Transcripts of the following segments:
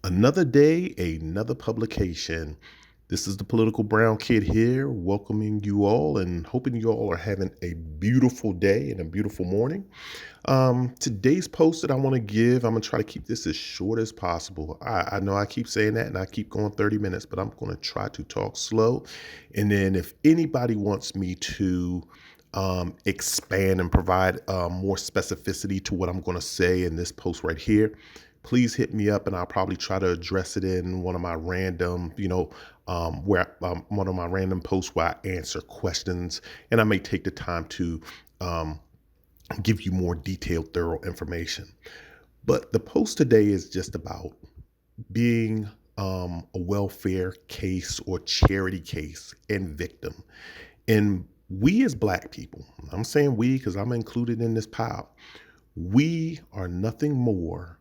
Another day, another publication. This is the Political Brown Kid here, welcoming you all and hoping you all are having a beautiful day and a beautiful morning. Today's post that I want to give, I'm going to try to keep this as short as possible. I know I keep saying that and I keep going 30 minutes, but I'm going to try to talk slow. And then if anybody wants me to expand and provide more specificity to what I'm going to say in this post right here, please hit me up and I'll probably try to address it in one of my random, one of my random posts where I answer questions, and I may take the time to um, give you more detailed, thorough information. But the post today is just about being a welfare case or charity case and victim. And we as Black people, I'm saying we because I'm included in this pile, we are nothing more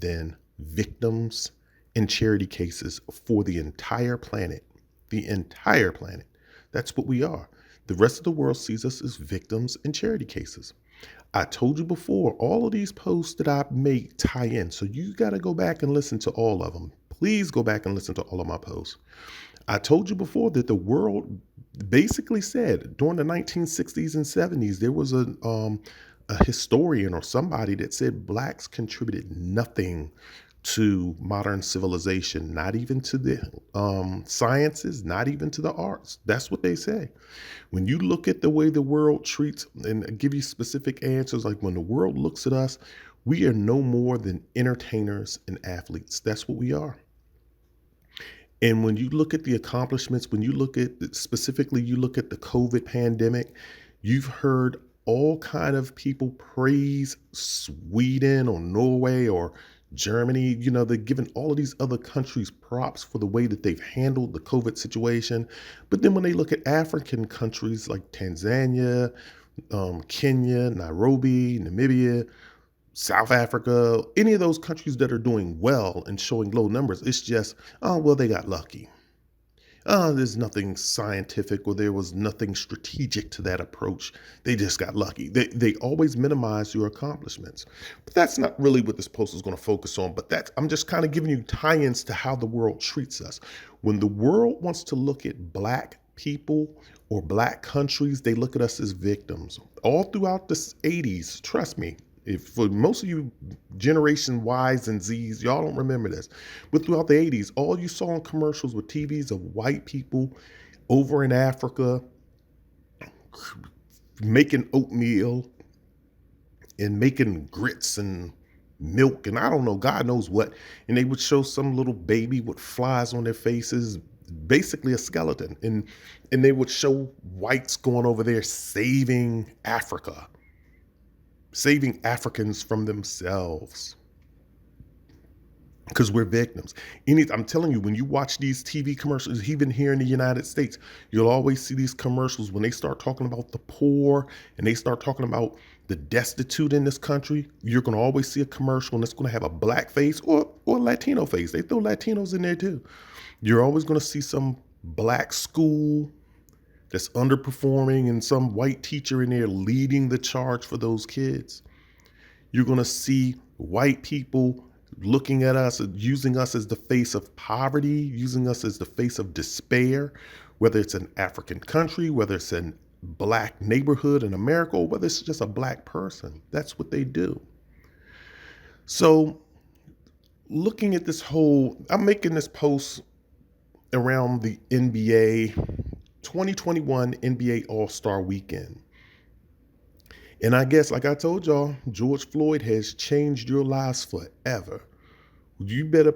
than victims in charity cases for the entire planet. The entire planet. That's what we are. The rest of the world sees us as victims in charity cases. I told you before, all of these posts that I make tie in. So you got to go back and listen to all of them. Please go back and listen to all of my posts. I told you before that the world basically said during the 1960s and 70s, there was a historian or somebody that said blacks contributed nothing to modern civilization, not even to the sciences, not even to the arts. That's what they say. When you look at the way the world treats and give you specific answers, like when the world looks at us, we are no more than entertainers and athletes. That's what we are. And when you look at the accomplishments, when you look at specifically, you look at the COVID pandemic, you've heard all kind of people praise Sweden or Norway or Germany. You know, they're giving all of these other countries props for the way that they've handled the COVID situation. But then when they look at African countries like Tanzania, Kenya, Nairobi, Namibia, South Africa, any of those countries that are doing well and showing low numbers, it's just, oh, well, they got lucky. There's nothing scientific or there was nothing strategic to that approach. They just got lucky. They always minimize your accomplishments. But that's not really what this post is going to focus on. But I'm just kind of giving you tie-ins to how the world treats us. When the world wants to look at Black people or Black countries, they look at us as victims. All throughout the 80s, trust me, if for most of you Generation Ys and Zs, y'all don't remember this, but throughout the 80s, all you saw in commercials were TVs of white people over in Africa making oatmeal and making grits and milk and I don't know, God knows what. And they would show some little baby with flies on their faces, basically a skeleton. And they would show whites going over there saving Africans from themselves because we're victims. I'm telling you, when you watch these TV commercials, even here in the United States, you'll always see these commercials when they start talking about the poor and they start talking about the destitute in this country. You're going to always see a commercial and it's going to have a Black face or Latino face. They throw Latinos in there too. You're always going to see some Black school that's underperforming and some white teacher in there leading the charge for those kids. You're going to see white people looking at us, using us as the face of poverty, using us as the face of despair, whether it's an African country, whether it's a Black neighborhood in America, or whether it's just a Black person. That's what they do. So looking at I'm making this post around the NBA 2021 NBA All-Star Weekend. And I guess, like I told y'all, George Floyd has changed your lives forever. You better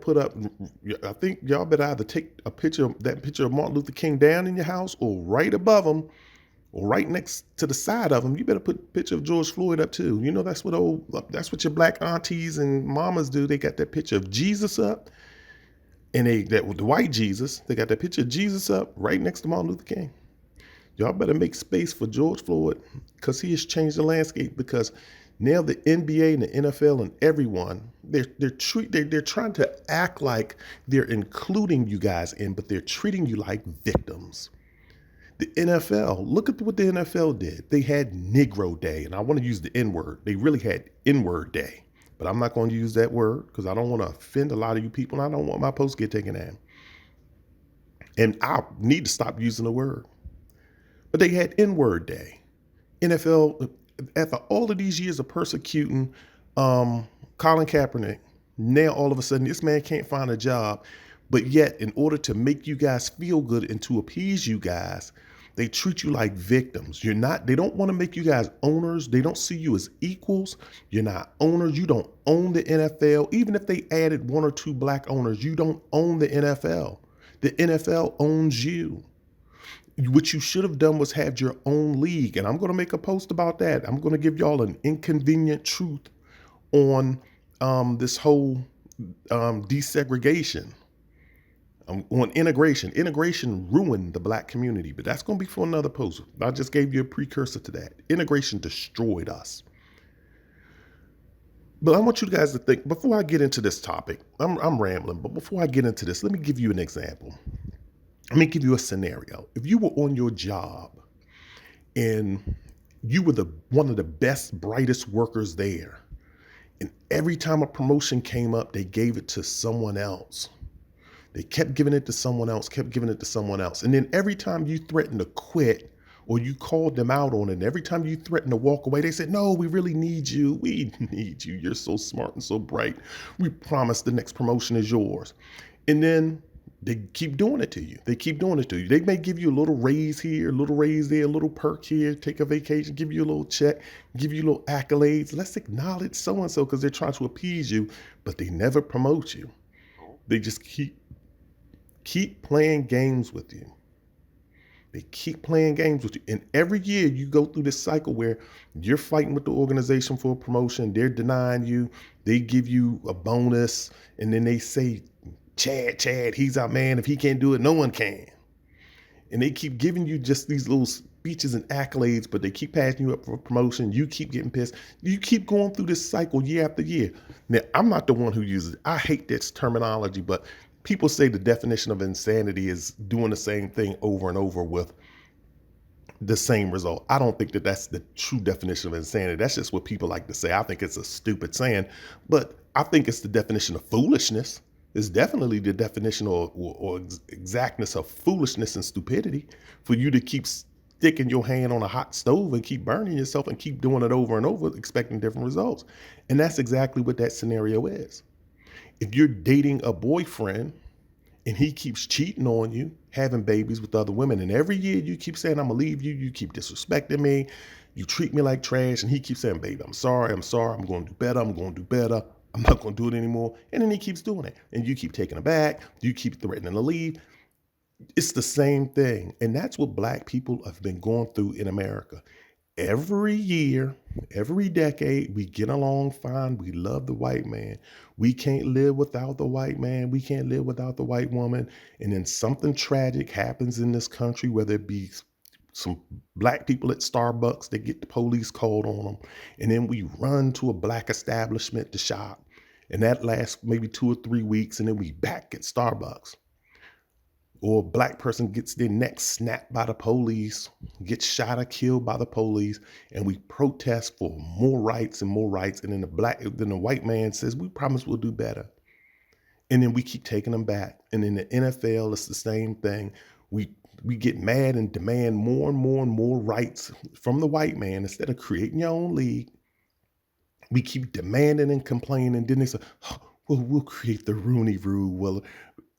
I think y'all better either take that picture of Martin Luther King down in your house or right above him or right next to the side of him. You better put a picture of George Floyd up too. You know, that's what your Black aunties and mamas do. They got that picture of Jesus up. And with the white Jesus, they got that picture of Jesus up right next to Martin Luther King. Y'all better make space for George Floyd because he has changed the landscape. Because now the NBA and the NFL and everyone, they're trying to act like they're including you guys in, but they're treating you like victims. The NFL, look at what the NFL did. They had Negro Day, and I want to use the N-word. They really had N-word Day. but I'm not going to use that word because I don't want to offend a lot of you people. And I don't want my post to get taken down. And I need to stop using the word. But they had N-word day. NFL, after all of these years of persecuting Colin Kaepernick, now all of a sudden this man can't find a job. But yet, in order to make you guys feel good and to appease you guys, they treat you like victims. They don't want to make you guys owners. They don't see you as equals. You're not owners. You don't own the NFL. Even if they added one or two black owners, you don't own the NFL. The NFL owns you. What you should have done was have your own league. And I'm going to make a post about that. I'm going to give y'all an inconvenient truth on this whole desegregation. On integration. Integration ruined the black community, but that's going to be for another post. I just gave you a precursor to that. Integration destroyed us. But I want you guys to think, before I get into this topic, I'm rambling, but before I get into this, let me give you an example. Let me give you a scenario. If you were on your job and you were one of the best, brightest workers there, and every time a promotion came up, they gave it to someone else. They kept giving it to someone else, kept giving it to someone else. And then every time you threatened to quit or you called them out on it, and every time you threatened to walk away, they said, no, we really need you. We need you. You're so smart and so bright. We promise the next promotion is yours. And then they keep doing it to you. They keep doing it to you. They may give you a little raise here, a little raise there, a little perk here, take a vacation, give you a little check, give you little accolades. Let's acknowledge so-and-so because they're trying to appease you, but they never promote you. They just keep playing games with you. They keep playing games with you. And every year you go through this cycle where you're fighting with the organization for a promotion. They're denying you. They give you a bonus. And then they say, Chad, he's our man. If he can't do it, no one can. And they keep giving you just these little speeches and accolades, but they keep passing you up for a promotion. You keep getting pissed. You keep going through this cycle year after year. Now, I'm not the one who uses it. I hate this terminology, but people say the definition of insanity is doing the same thing over and over with the same result. I don't think that that's the true definition of insanity. That's just what people like to say. I think it's a stupid saying, but I think it's the definition of foolishness. It's definitely the definition or exactness of foolishness and stupidity for you to keep sticking your hand on a hot stove and keep burning yourself and keep doing it over and over, expecting different results. And that's exactly what that scenario is. If you're dating a boyfriend and he keeps cheating on you, having babies with other women, and every year you keep saying, I'm gonna leave you, you keep disrespecting me, you treat me like trash, and he keeps saying, baby, I'm sorry, I'm gonna do better, I'm not gonna do it anymore. And then he keeps doing it. And you keep taking it back, you keep threatening to leave. It's the same thing. And that's what black people have been going through in America. Every year, every decade, we get along fine. We love the white man. We can't live without the white man. We can't live without the white woman. And then something tragic happens in this country, whether it be some black people at Starbucks that get the police called on them. And then we run to a black establishment to shop. And that lasts maybe 2 or 3 weeks. And then we back at Starbucks. Or a black person gets their neck snapped by the police, gets shot or killed by the police, and we protest for more rights and more rights. And then the white man says, we promise we'll do better. And then we keep taking them back. And in the NFL, it's the same thing. We get mad and demand more and more and more rights from the white man. Instead of creating your own league, we keep demanding and complaining. And then they say, oh, well, we'll create the Rooney Rule. Well,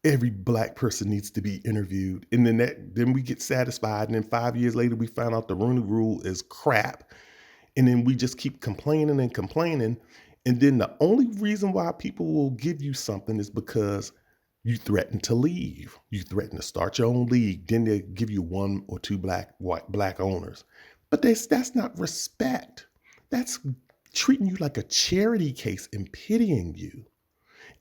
every black person needs to be interviewed. And then we get satisfied. And then 5 years later, we find out the Rooney Rule is crap. And then we just keep complaining and complaining. And then the only reason why people will give you something is because you threaten to leave. You threaten to start your own league. Then they give you 1 or 2 black owners. But that's not respect. That's treating you like a charity case and pitying you.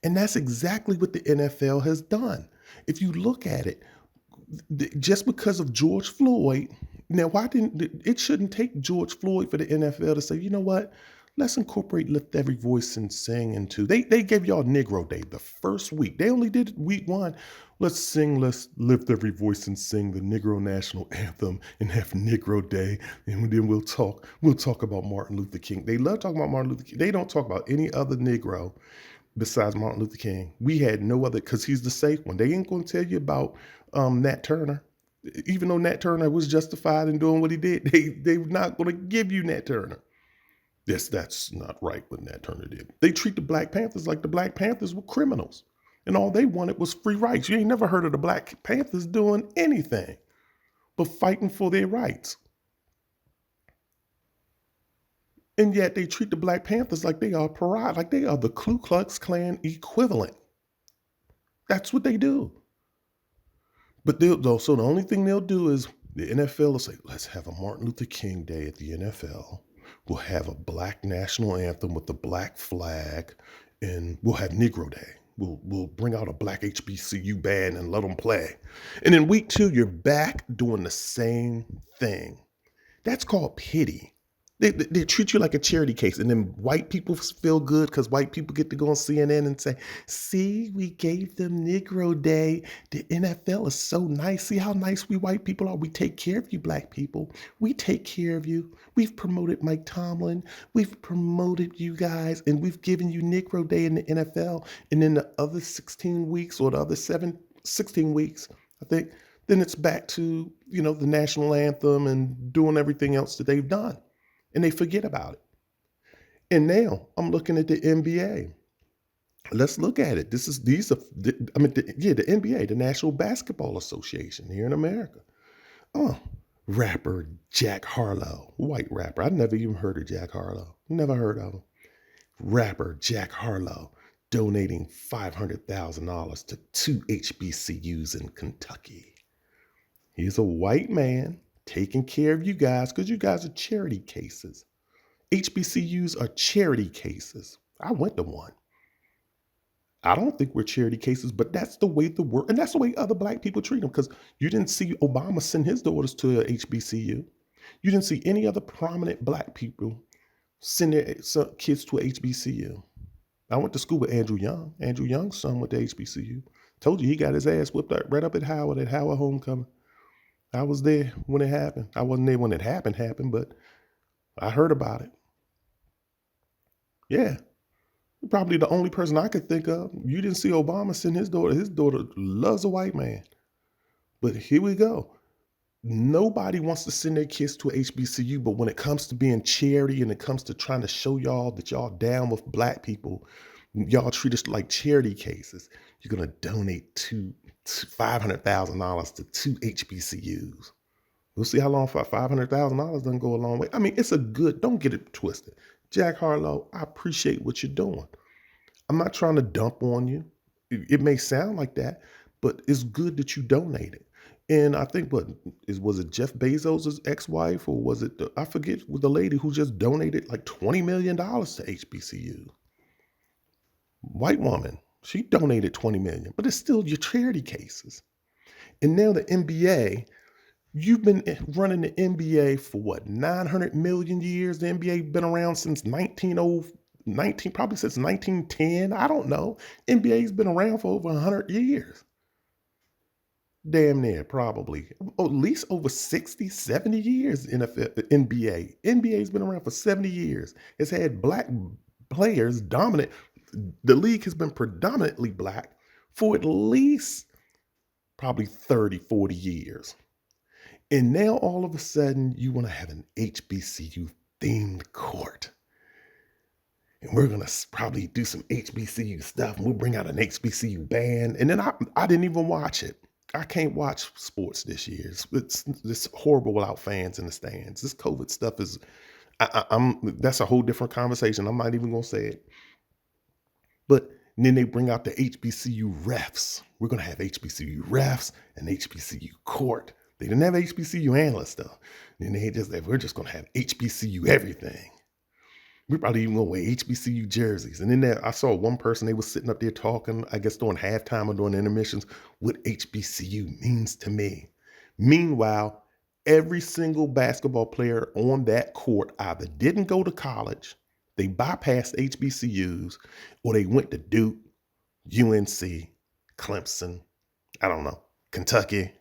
And that's exactly what the NFL has done. If you look at it, just because of George Floyd, now it shouldn't take George Floyd for the NFL to say, you know what, Let's incorporate lift every voice and sing into. They gave y'all Negro Day the first week. They only did week one. Let's lift every voice and sing the Negro National Anthem and have Negro Day. And then we'll talk about Martin Luther King. They love talking about Martin Luther King. They don't talk about any other Negro besides Martin Luther King. We had no other because he's the safe one. They ain't gonna tell you about Nat Turner. Even though Nat Turner was justified in doing what he did, they're not gonna give you Nat Turner. Yes, that's not right what Nat Turner did. They treat the Black Panthers like the Black Panthers were criminals. And all they wanted was free rights. You ain't never heard of the Black Panthers doing anything but fighting for their rights. And yet they treat the Black Panthers like they are pariah, like they are the Ku Klux Klan equivalent. That's what they do. But so the only thing they'll do is the NFL will say, let's have a Martin Luther King Day at the NFL. We'll have a Black national anthem with the Black flag, and we'll have Negro Day. We'll bring out a Black HBCU band and let them play. And in week 2, you're back doing the same thing. That's called pity. They treat you like a charity case, and then white people feel good because white people get to go on CNN and say, see, we gave them Negro Day. The NFL is so nice. See how nice we white people are. We take care of you, Black people. We take care of you. We've promoted Mike Tomlin. We've promoted you guys, and we've given you Negro Day in the NFL. And then the other 16 weeks or the other 16 weeks, I think, then it's back to, the national anthem and doing everything else that they've done. And they forget about it. And now I'm looking at the NBA. Let's look at it. The NBA, the National Basketball Association here in America. Oh, rapper Jack Harlow, white rapper. I never even heard of Jack Harlow. Never heard of him. Rapper Jack Harlow donating $500,000 to 2 HBCUs in Kentucky. He's a white man taking care of you guys because you guys are charity cases. HBCUs are charity cases. I went to one. I don't think we're charity cases, but that's the way the world, and that's the way other Black people treat them, because you didn't see Obama send his daughters to a HBCU. You didn't see any other prominent Black people send their kids to a HBCU. I went to school with Andrew Young. Andrew Young's son went to HBCU. Told you he got his ass whipped up right up at Howard homecoming. I was there when it happened. I wasn't there when it happened, but I heard about it. Yeah. Probably the only person I could think of. You didn't see Obama send his daughter. His daughter loves a white man. But here we go. Nobody wants to send their kids to a HBCU, but when it comes to being charity and it comes to trying to show y'all that y'all down with Black people, y'all treat us like charity cases. You're going to donate $500,000 to 2 HBCUs. We'll see how long $500,000 doesn't go a long way. I mean, don't get it twisted. Jack Harlow, I appreciate what you're doing. I'm not trying to dump on you. It may sound like that, but it's good that you donated. And I think, was it Jeff Bezos' ex-wife, or was it, I forget, was the lady who just donated like $20 million to HBCU? White woman. She donated $20 million, but it's still your charity cases. And now the NBA, you've been running the NBA for 900 million years? The NBA been around since probably since 1910. I don't know. NBA's been around for over 100 years. Damn near, probably. At least over 60, 70 years in NBA. NBA's been around for 70 years. It's had Black players dominant. The league has been predominantly Black for at least probably 30, 40 years. And now all of a sudden you want to have an HBCU themed court. And we're going to probably do some HBCU stuff. And we'll bring out an HBCU band. And then I didn't even watch it. I can't watch sports this year. It's horrible without fans in the stands. This COVID stuff is, that's a whole different conversation. I'm not even going to say it. But then they bring out the HBCU refs. We're going to have HBCU refs and HBCU court. They didn't have HBCU analysts though. Then we're just going to have HBCU everything. We're probably even going to wear HBCU jerseys. And then I saw one person, they was sitting up there talking, I guess during halftime or during intermissions, what HBCU means to me. Meanwhile, every single basketball player on that court either didn't go to college, They bypassed HBCUs, or they went to Duke, UNC, Clemson, I don't know, Kentucky.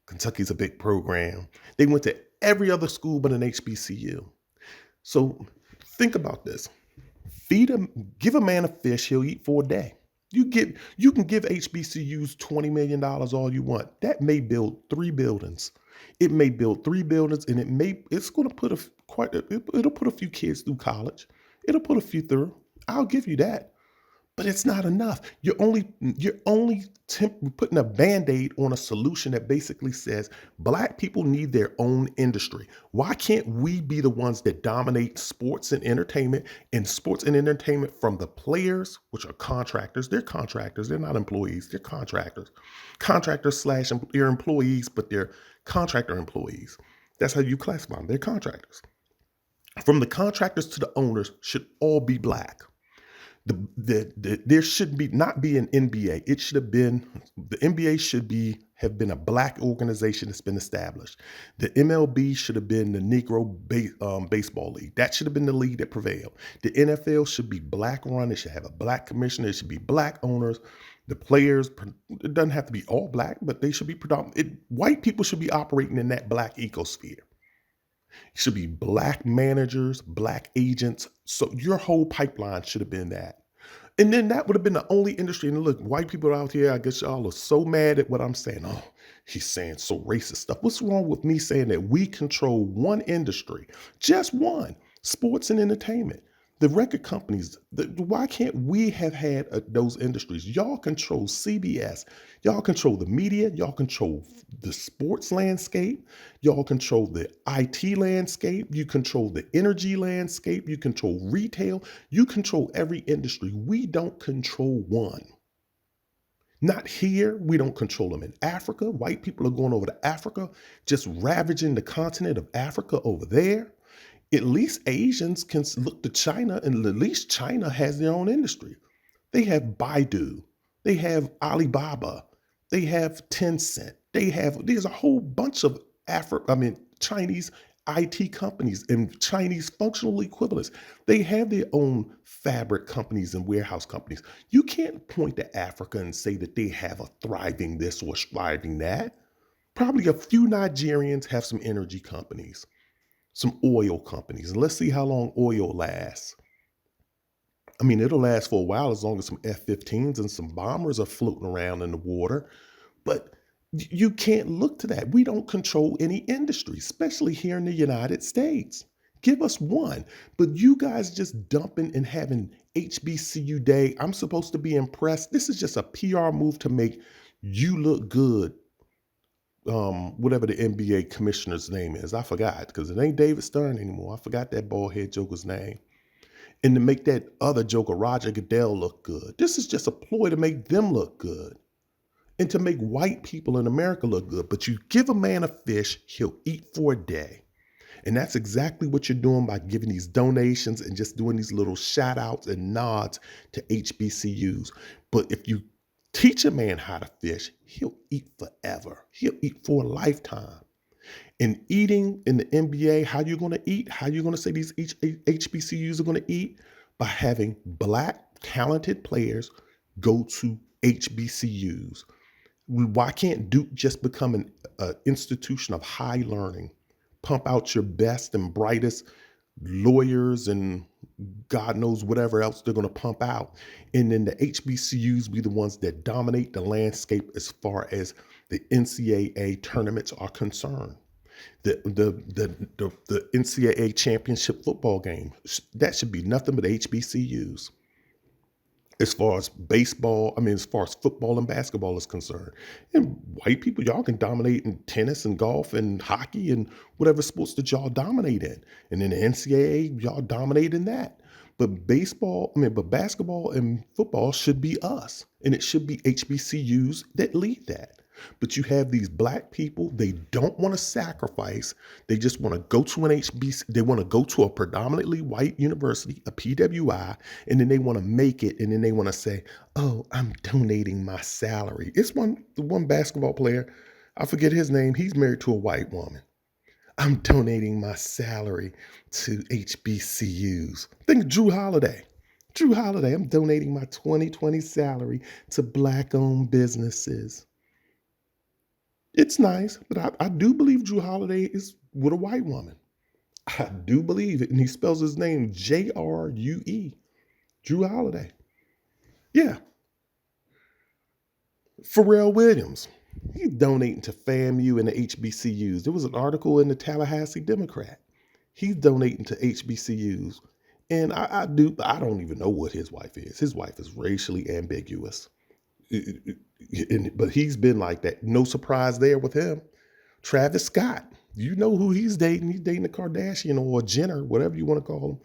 Kentucky's a big program. They went to every other school but an HBCU. So think about this. Give a man a fish, he'll eat for a day. You can give HBCUs $20 million all you want. That may build 3 buildings. It may build 3 buildings, and it's going to put it'll put a few kids through college. It'll put a few through. I'll give you that. But it's not enough. Putting a band-aid on a solution that basically says black people need their own industry. Why can't we be the ones that dominate sports and entertainment, from the players, which are contractors? They're contractors. They're not employees. They're contractors. Contractors slash they're employees, but they're contractor employees. That's how you classify them. They're contractors. From the contractors to the owners should all be black. There should not be an NBA. It should have been the NBA have been a black organization that's been established. The MLB should have been the Negro Baseball League. That should have been the league that prevailed. The NFL should be black run. It should have a black commissioner. It should be black owners. The players, it doesn't have to be all black, but they should be predominant. White people should be operating in that black ecosphere. It should be black managers, black agents. So your whole pipeline should have been that. And then that would have been the only industry. And look, white people out here, I guess y'all are so mad at what I'm saying. Oh, he's saying so racist stuff. What's wrong with me saying that we control one industry, just one, sports and entertainment? The record companies, why can't we have had those industries? Y'all control CBS. Y'all control the media. Y'all control the sports landscape. Y'all control the IT landscape. You control the energy landscape. You control retail. You control every industry. We don't control one. Not here. We don't control them in Africa. White people are going over to Africa, just ravaging the continent of Africa over there. At least Asians can look to China, and at least China has their own industry. They have Baidu, they have Alibaba, they have Tencent, there's a whole bunch of Chinese IT companies and Chinese functional equivalents. They have their own fabric companies and warehouse companies. You can't point to Africa and say that they have a thriving this or striving that. Probably a few Nigerians have some energy companies, some oil companies. And let's see how long oil lasts. I mean, it'll last for a while as long as some F-15s and some bombers are floating around in the water. But you can't look to that. We don't control any industry, especially here in the United States. Give us one. But you guys just dumping and having HBCU Day. I'm supposed to be impressed. This is just a PR move to make you look good. Whatever the NBA commissioner's name is. I forgot because it ain't David Stern anymore. I forgot that bald head joker's name. And to make that other joker, Roger Goodell, look good. This is just a ploy to make them look good and to make white people in America look good. But you give a man a fish, he'll eat for a day. And that's exactly what you're doing by giving these donations and just doing these little shout outs and nods to HBCUs. But if you teach a man how to fish, he'll eat forever. He'll eat for a lifetime. And eating in the NBA, how you going to eat? How you going to say these HBCUs are going to eat? By having black talented players go to HBCUs. Why can't Duke just become an institution of high learning? Pump out your best and brightest lawyers and God knows whatever else they're going to pump out. And then the HBCUs be the ones that dominate the landscape as far as the NCAA tournaments are concerned. The NCAA championship football game, that should be nothing but HBCUs. As far as as far as football and basketball is concerned. And white people, y'all can dominate in tennis and golf and hockey and whatever sports that y'all dominate in. And in the NCAA, y'all dominate in that. But basketball and football should be us. And it should be HBCUs that lead that. But you have these black people, they don't want to sacrifice. They just want to go to an HBC. They want to go to a predominantly white university, a PWI, and then they want to make it. And then they want to say, oh, I'm donating my salary. The one basketball player, I forget his name. He's married to a white woman. I'm donating my salary to HBCUs. Think Drew Holiday. Drew Holiday, I'm donating my 2020 salary to Black-owned businesses. It's nice, but I do believe Drew Holiday is with a white woman. I do believe it. And he spells his name Jrue. Drew Holiday. Yeah. Pharrell Williams. He's donating to FAMU and the HBCUs. There was an article in the Tallahassee Democrat. He's donating to HBCUs. And I don't even know what his wife is. His wife is racially ambiguous. But he's been like that. No surprise there with him. Travis Scott. You know who he's dating. He's dating a Kardashian or a Jenner, whatever you want to call him.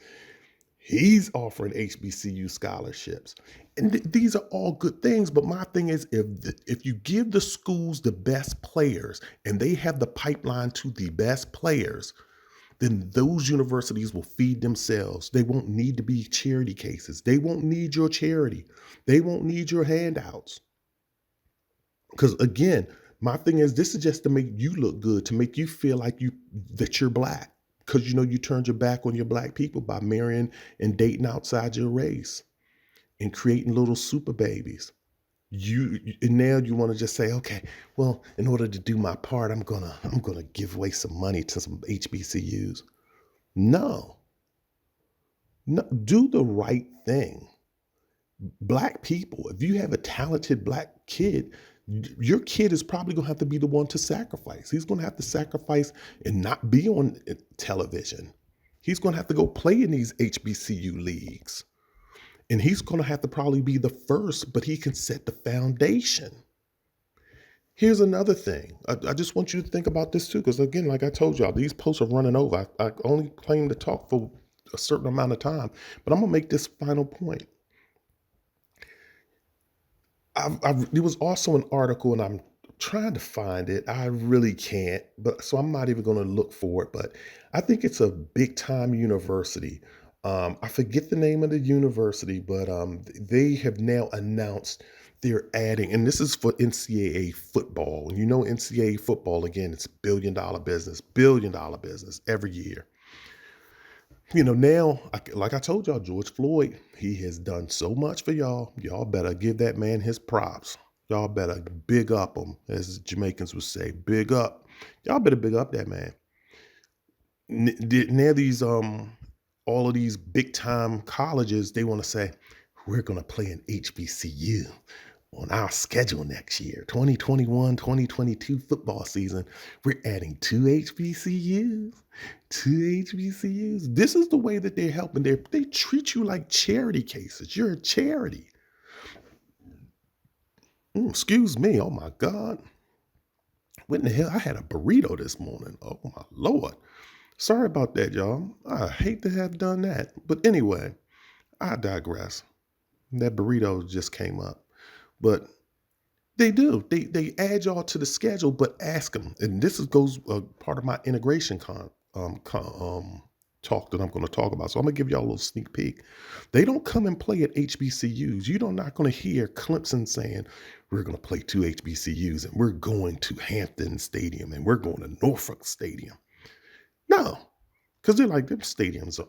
He's offering HBCU scholarships. And these are all good things. But my thing is, if you give the schools the best players and they have the pipeline to the best players, then those universities will feed themselves. They won't need to be charity cases. They won't need your charity. They won't need your handouts. Because again, my thing is, this is just to make you look good, to make you feel like that you're Black. Because you turned your back on your Black people by marrying and dating outside your race and creating little super babies. And now you want to just say, okay, well, in order to do my part, I'm gonna give away some money to some HBCUs. No, no, do the right thing. Black people, if you have a talented Black kid, your kid is probably going to have to be the one to sacrifice. He's going to have to sacrifice and not be on television. He's going to have to go play in these HBCU leagues. And he's going to have to probably be the first, but he can set the foundation. Here's another thing. I just want you to think about this too, because again, like I told y'all, these posts are running over. I only claim to talk for a certain amount of time, but I'm going to make this final point. There was also an article, and I'm trying to find it. I really can't, but so I'm not even going to look for it. But I think it's a big time university. I forget the name of the university, but they have now announced they're adding, and this is for NCAA football. And NCAA football, again, it's billion dollar business every year. Now, like I told y'all, George Floyd, he has done so much for y'all. Y'all better give that man his props. Y'all better big up him, as Jamaicans would say, big up. Y'all better big up that man. Now all of these big time colleges, they want to say, we're going to play an HBCU on our schedule next year, 2021-2022 football season. We're adding two HBCUs. This is the way that they're helping. They treat you like charity cases. You're a charity. Excuse me. Oh my God. What in the hell? I had a burrito this morning. Oh my Lord. Sorry about that, y'all. I hate to have done that. But anyway, I digress. That burrito just came up. But they do. They add y'all to the schedule, but ask them. And this goes part of my integration talk that I'm going to talk about. So I'm going to give y'all a little sneak peek. They don't come and play at HBCUs. You're not going to hear Clemson saying, we're going to play two HBCUs and we're going to Hampton Stadium and we're going to Norfolk Stadium. No. Because they're like, them stadiums,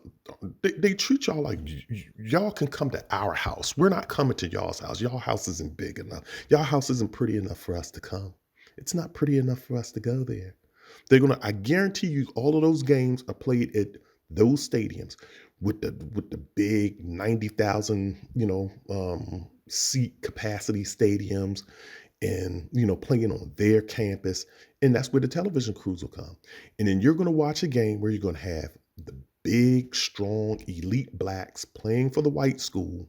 they treat y'all like y'all can come to our house. We're not coming to y'all's house. Y'all house isn't big enough. Y'all house isn't pretty enough for us to come. It's not pretty enough for us to go there. I guarantee you all of those games are played at those stadiums with the big 90,000, seat capacity stadiums and, playing on their campus. And that's where the television crews will come. And then you're going to watch a game where you're going to have the big, strong, elite Blacks playing for the white school,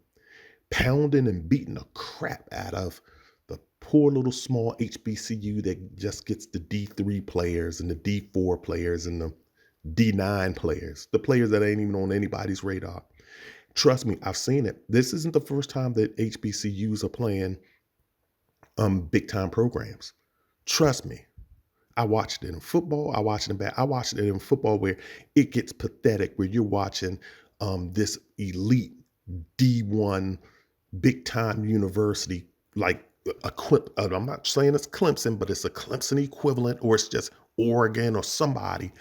pounding and beating the crap out of the poor little small HBCU that just gets the D3 players and the D4 players and the D9 players, the players that ain't even on anybody's radar. Trust me, I've seen it. This isn't the first time that HBCUs are playing big time programs. Trust me. I watched it in football. I watched it in football where it gets pathetic, where you're watching this elite D1 big time university, like I'm not saying it's Clemson, but it's a Clemson equivalent, or it's just Oregon or somebody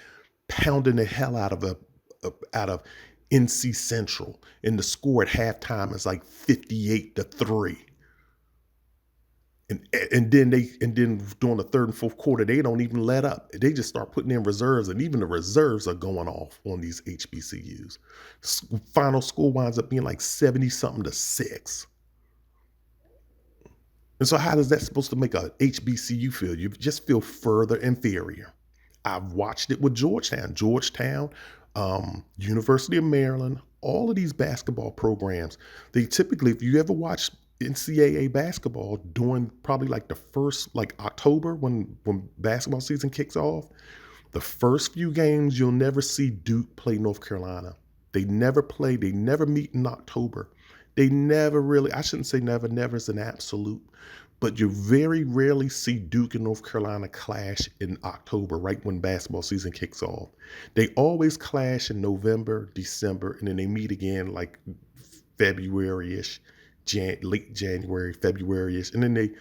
pounding the hell out of NC Central, and the score at halftime is like 58-3. And then during the third and fourth quarter, they don't even let up. They just start putting in reserves, and even the reserves are going off on these HBCUs. Final score winds up being like 70 something to 6. And so how is that supposed to make a HBCU feel? You just feel further inferior. I've watched it with Georgetown, University of Maryland, all of these basketball programs. They typically, if you ever watch NCAA basketball during probably like the first, like October when basketball season kicks off, the first few games you'll never see Duke play North Carolina. They never meet in October. They never really, I shouldn't say never, never is an absolute, but you very rarely see Duke and North Carolina clash in October, right when basketball season kicks off. They always clash in November, December, and then they meet again like February-ish, late January, February-ish, and then they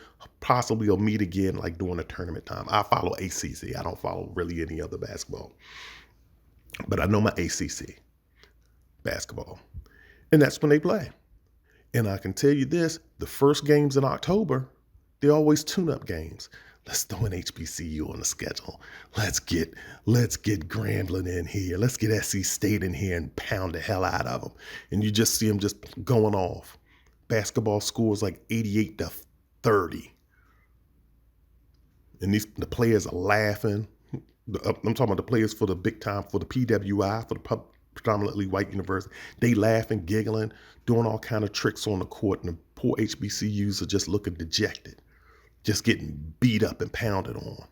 possibly will meet again like during the tournament time. I follow ACC. I don't follow really any other basketball, but I know my ACC basketball, and that's when they play. And I can tell you this, the first games in October, they're always tune-up games. Let's throw an HBCU on the schedule. Let's get Grambling in here. Let's get SC State in here and pound the hell out of them. And you just see them just going off. Basketball scores like 88-30. And the players are laughing. I'm talking about the players for the big time, for the PWI, for the predominantly white university. They laughing, giggling, doing all kind of tricks on the court, and the poor HBCUs are just looking dejected, just getting beat up and pounded on.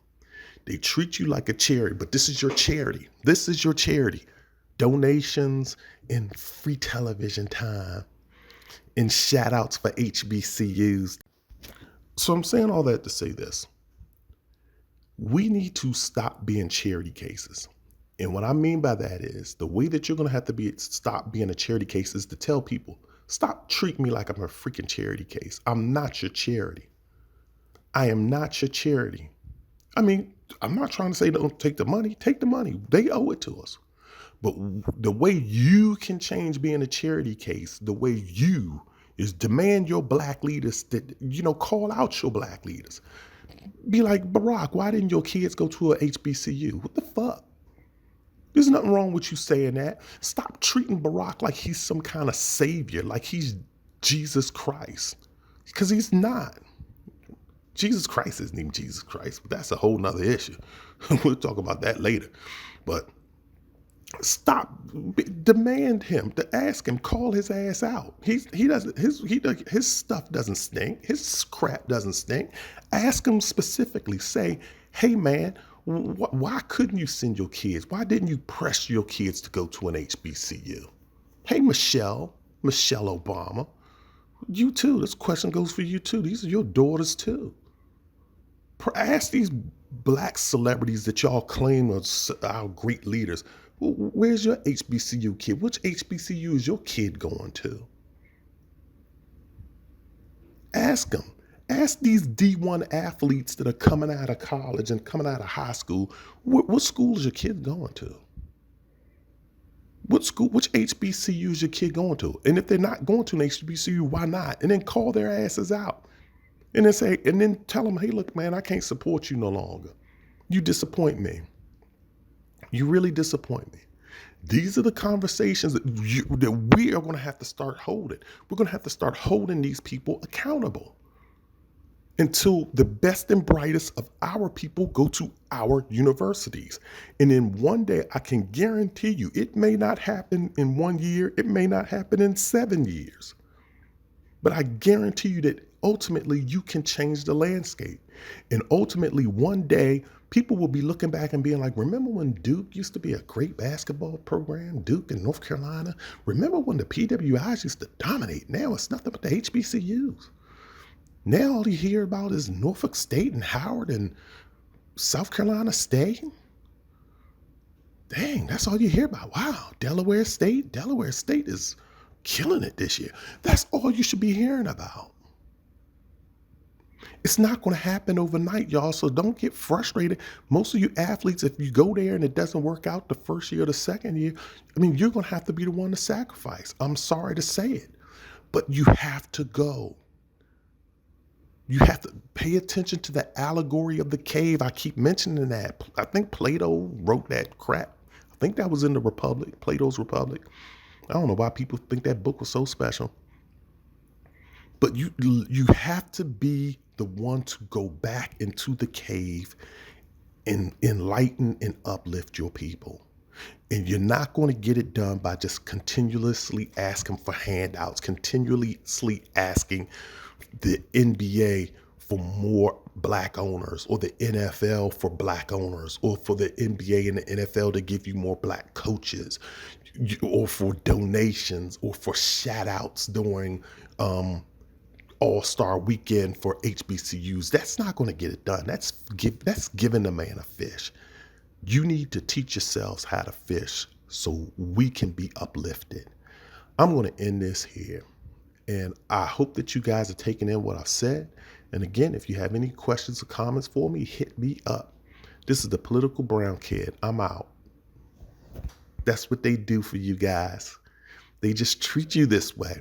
They treat you like a charity, but this is your charity. This is your charity. Donations and free television time and shout outs for HBCUs. So I'm saying all that to say this. We need to stop being charity cases. And what I mean by that is the way that you're going to have to stop being a charity case is to tell people, stop treating me like I'm a freaking charity case. I'm not your charity. I am not your charity. I mean, I'm not trying to say don't take the money. Take the money. They owe it to us. But the way you can change being a charity case, the way you is demand your black leaders that, call out your black leaders. Be like, Barack, why didn't your kids go to a HBCU? What the fuck? There's nothing wrong with you saying that. Stop treating Barack like he's some kind of savior, like he's Jesus Christ. Because he's not. Jesus Christ isn't even Jesus Christ, but that's a whole nother issue. We'll talk about that later. But stop, demand him, to ask him, call his ass out. His stuff doesn't stink. His crap doesn't stink. Ask him specifically. Say, hey man, why couldn't you send your kids? Why didn't you pressure your kids to go to an HBCU? Hey, Michelle Obama, you too. This question goes for you too. These are your daughters too. Ask these black celebrities that y'all claim are our great leaders. Where's your HBCU kid? Which HBCU is your kid going to? Ask them. Ask these D1 athletes that are coming out of college and coming out of high school, what school is your kid going to? Which HBCU is your kid going to? And if they're not going to an HBCU, why not? And then call their asses out. And then tell them, hey, look, man, I can't support you no longer. You disappoint me. You really disappoint me. These are the conversations that we are going to have to start holding. We're going to have to start holding these people accountable until the best and brightest of our people go to our universities. And then one day, I can guarantee you, it may not happen in 1 year. It may not happen in 7 years. But I guarantee you that ultimately you can change the landscape. And ultimately, one day, people will be looking back and being like, remember when Duke used to be a great basketball program, Duke in North Carolina? Remember when the PWIs used to dominate? Now it's nothing but the HBCUs. Now all you hear about is Norfolk State and Howard and South Carolina State. Dang, that's all you hear about. Wow, Delaware State is killing it this year. That's all you should be hearing about. It's not going to happen overnight, y'all. So don't get frustrated. Most of you athletes, if you go there and it doesn't work out the first year or the second year, I mean, you're going to have to be the one to sacrifice. I'm sorry to say it, but you have to go. You have to pay attention to the allegory of the cave. I keep mentioning that. I think Plato wrote that crap. I think that was in the Republic, Plato's Republic. I don't know why people think that book was so special. But you have to be the one to go back into the cave and enlighten and uplift your people. And you're not going to get it done by just continuously asking for handouts, continuously asking the NBA for more black owners, or the NFL for black owners, or for the NBA and the NFL to give you more black coaches, or for donations, or for shout outs during All-Star weekend for HBCUs. That's not going to get it done. That's giving the man a fish. You need to teach yourselves how to fish so we can be uplifted. I'm going to end this here. And I hope that you guys are taking in what I've said. And again, if you have any questions or comments for me, hit me up. This is the Political Brown Kid. I'm out. That's what they do for you guys. They just treat you this way.